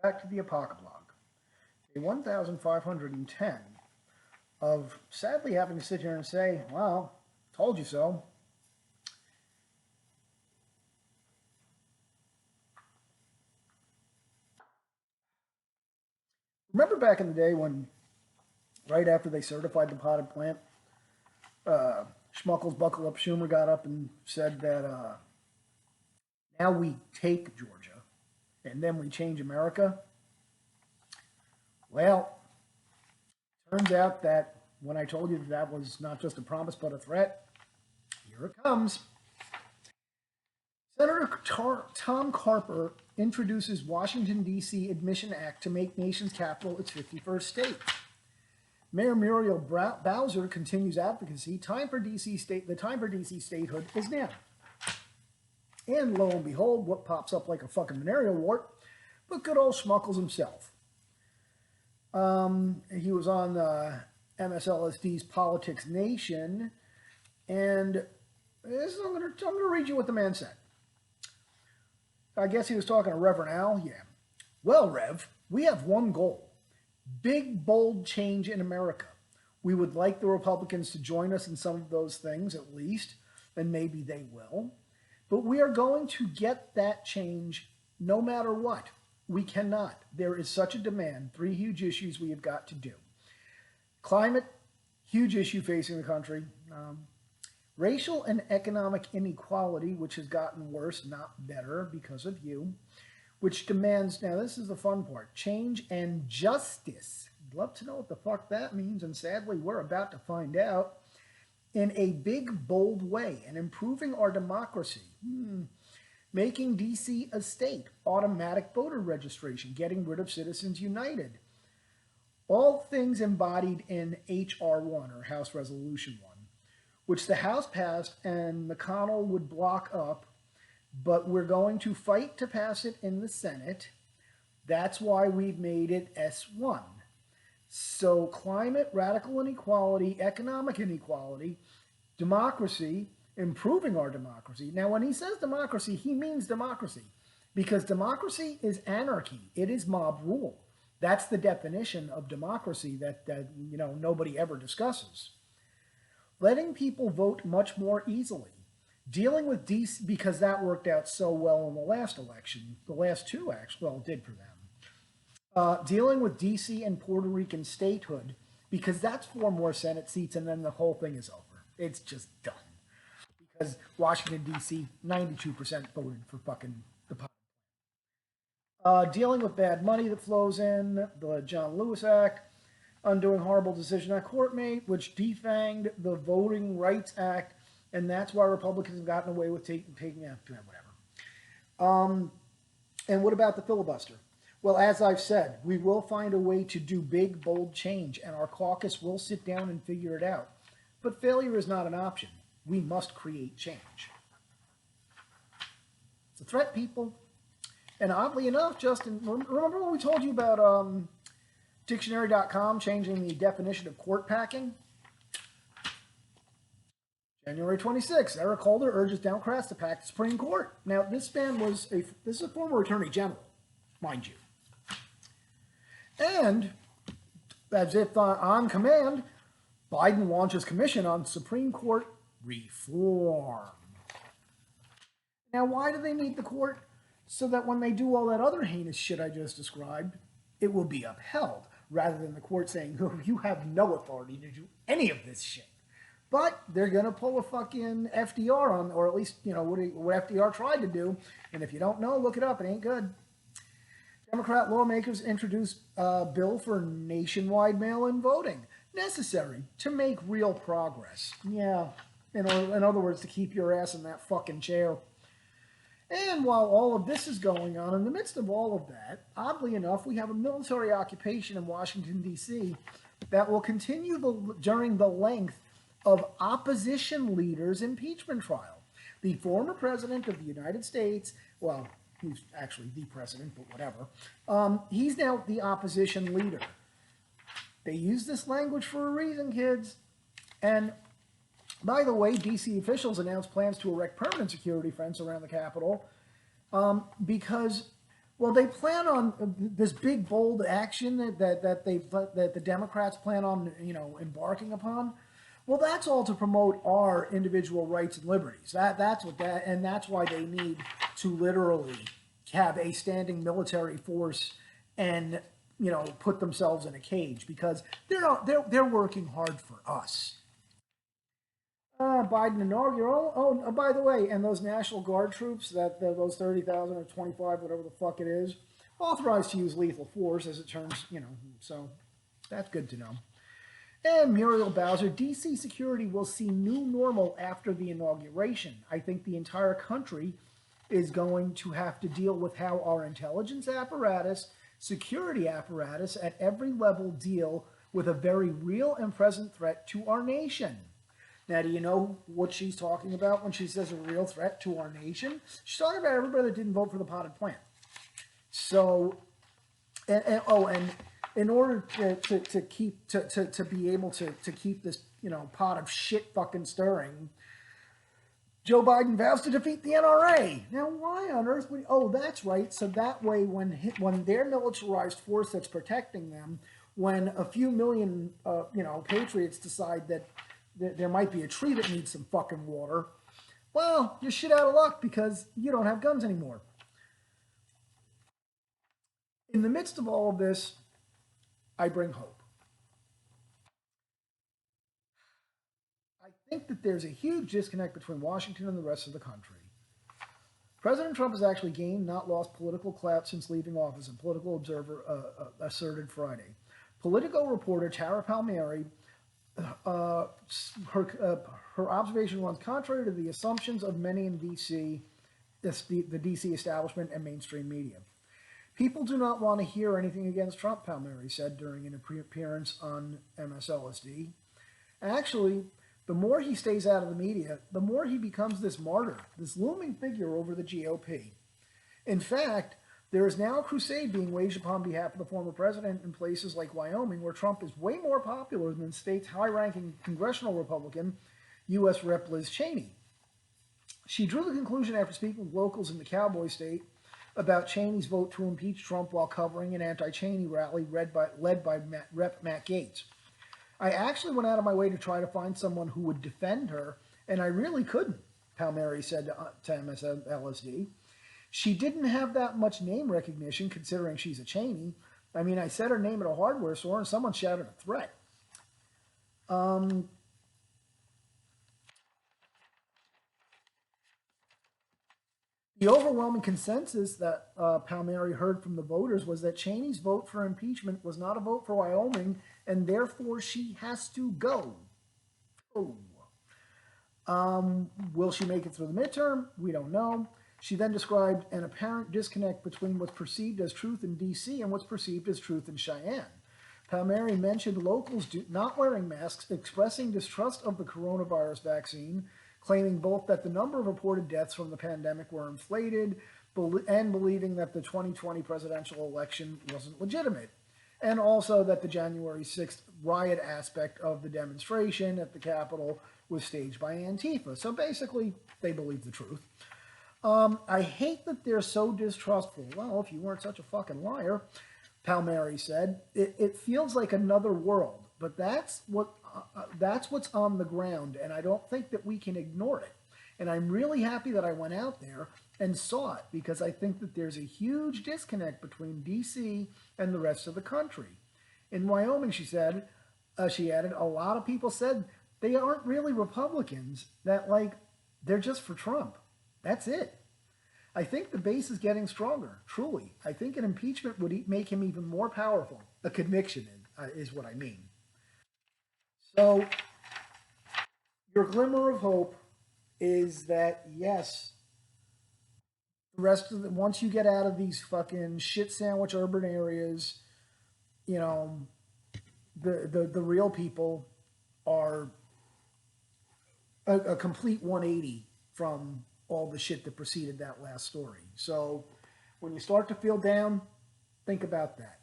Back to the Apocablog. Day 1510 of sadly having to sit here and say, well, told you so. Remember back in the day when, right after they certified the potted plant, Schmuckles Buckle Up Schumer got up and said that now we take Georgia and then we change America? Well, turns out that when I told you that that was not just a promise but a threat, here it comes. Senator Tom Carper introduces Washington, D.C. Admission Act to make nation's capital its 51st state. Mayor Muriel Bowser continues advocacy. The time for D.C. statehood is now. And lo and behold, what pops up like a fucking venereal wart? But good old Schmuckles himself. He was on MSLSD's Politics Nation, and I'm going to read you what the man said. I guess he was talking to Reverend Al. Yeah. Well, Rev, we have one goal. Big, bold change in America. We would like the Republicans to join us in some of those things, at least, and maybe they will. But we are going to get that change no matter what. We cannot. There is such a demand. 3 huge issues we have got to do. Climate, huge issue facing the country. Racial and economic inequality, which has gotten worse, not better because of you, which demands, now this is the fun part, change and justice. I'd love to know what the fuck that means, and sadly we're about to find out, in a big, bold way, and improving our democracy. Making D.C. a state, automatic voter registration, getting rid of Citizens United. All things embodied in H.R. 1, or House Resolution 1, which the House passed and McConnell would block up, but we're going to fight to pass it in the Senate. That's why we've made it S1. So climate, radical inequality, economic inequality, democracy, improving our democracy. Now, when he says democracy, he means democracy, because democracy is anarchy. It is mob rule. That's the definition of democracy that nobody ever discusses. Letting people vote much more easily. Dealing with DC, because that worked out so well in the last election, the last two actually, well, it did for them. Dealing with DC and Puerto Rican statehood, because that's 4 more Senate seats and then the whole thing is over. It's just done. Because Washington, D.C., 92% voted for fucking the pot. Dealing with bad money that flows in, the John Lewis Act, undoing horrible decision that court made, which defanged the Voting Rights Act, and that's why Republicans have gotten away with taking whatever. And what about the filibuster? Well, as I've said, we will find a way to do big, bold change, and our caucus will sit down and figure it out. But failure is not an option. We must create change. It's a threat, people. And oddly enough, Justin, remember when we told you about dictionary.com changing the definition of court packing? January 26th, Eric Holder urges Democrats to pack the Supreme Court. Now, this man this is a former Attorney General, mind you. And, as if on command, Biden launches commission on Supreme Court reform. Now, why do they need the court? So that when they do all that other heinous shit I just described, it will be upheld, rather than the court saying, oh, you have no authority to do any of this shit. But they're going to pull a fucking FDR on, or at least, what FDR tried to do. And if you don't know, look it up. It ain't good. Democrat lawmakers introduced a bill for nationwide mail-in voting, necessary to make real progress. Yeah, in other words, to keep your ass in that fucking chair. And while all of this is going on, in the midst of all of that, oddly enough, we have a military occupation in Washington, D.C. that will continue during the length of opposition leaders' impeachment trial. The former president of the United States, well, he's actually the president, but whatever, he's now the opposition leader. They use this language for a reason, kids. And by the way, D.C. officials announced plans to erect permanent security fence around the Capitol because Well, they plan on this big bold action that the Democrats plan on embarking upon. Well, that's all to promote our individual rights and liberties. That's why they need to literally have a standing military force and put themselves in a cage because they're working hard for us. Biden inaugural. Oh, by the way, and those National Guard troops, those 30,000 or 25, whatever the fuck it is, authorized to use lethal force as it turns, so that's good to know. And Muriel Bowser, DC security will see new normal after the inauguration. I think the entire country is going to have to deal with how our intelligence apparatus, security apparatus at every level deal with a very real and present threat to our nation. Now, do you know what she's talking about when she says a real threat to our nation? She's talking about everybody that didn't vote for the potted plant. So, and in order to keep to be able to keep this pot of shit fucking stirring, Joe Biden vows to defeat the NRA. Now, why on earth would? Oh, that's right. So that way, when their militarized force that's protecting them, when a few million patriots decide that there might be a tree that needs some fucking water, well, you're shit out of luck because you don't have guns anymore. In the midst of all of this, I bring hope. I think that there's a huge disconnect between Washington and the rest of the country. President Trump has actually gained, not lost, political clout since leaving office, a Political Observer asserted Friday. Politico reporter Tara Palmieri, her observation runs contrary to the assumptions of many in D.C., the D.C. establishment and mainstream media. People do not want to hear anything against Trump, Palmieri said during an appearance on MSLSD. Actually, the more he stays out of the media, the more he becomes this martyr, this looming figure over the GOP. In fact, there is now a crusade being waged upon behalf of the former president in places like Wyoming, where Trump is way more popular than the state's high-ranking congressional Republican, U.S. Rep. Liz Cheney. She drew the conclusion after speaking with locals in the Cowboy State about Cheney's vote to impeach Trump while covering an anti-Cheney rally led by Rep. Matt Gaetz. I actually went out of my way to try to find someone who would defend her, and I really couldn't, Palmieri said to MSLSD. She didn't have that much name recognition considering she's a Cheney. I mean, I said her name at a hardware store and someone shouted a threat. The overwhelming consensus that Palmieri heard from the voters was that Cheney's vote for impeachment was not a vote for Wyoming, and therefore she has to go. Oh. Will she make it through the midterm? We don't know. She then described an apparent disconnect between what's perceived as truth in D.C. and what's perceived as truth in Cheyenne. Palmieri mentioned locals not wearing masks, expressing distrust of the coronavirus vaccine, claiming both that the number of reported deaths from the pandemic were inflated and believing that the 2020 presidential election wasn't legitimate, and also that the January 6th riot aspect of the demonstration at the Capitol was staged by Antifa. So basically, they believe the truth. I hate that they're so distrustful. Well, if you weren't such a fucking liar, Palmieri said, it feels like another world, but that's what's on the ground, and I don't think that we can ignore it. And I'm really happy that I went out there and saw it because I think that there's a huge disconnect between D.C. and the rest of the country. In Wyoming, she said, she added, a lot of people said they aren't really Republicans, that they're just for Trump. That's it. I think the base is getting stronger, truly. I think an impeachment would make him even more powerful. A conviction is what I mean. So, your glimmer of hope is that, yes, the rest of once you get out of these fucking shit sandwich urban areas, the real people are a complete 180 from all the shit that preceded that last story. So when you start to feel down, think about that.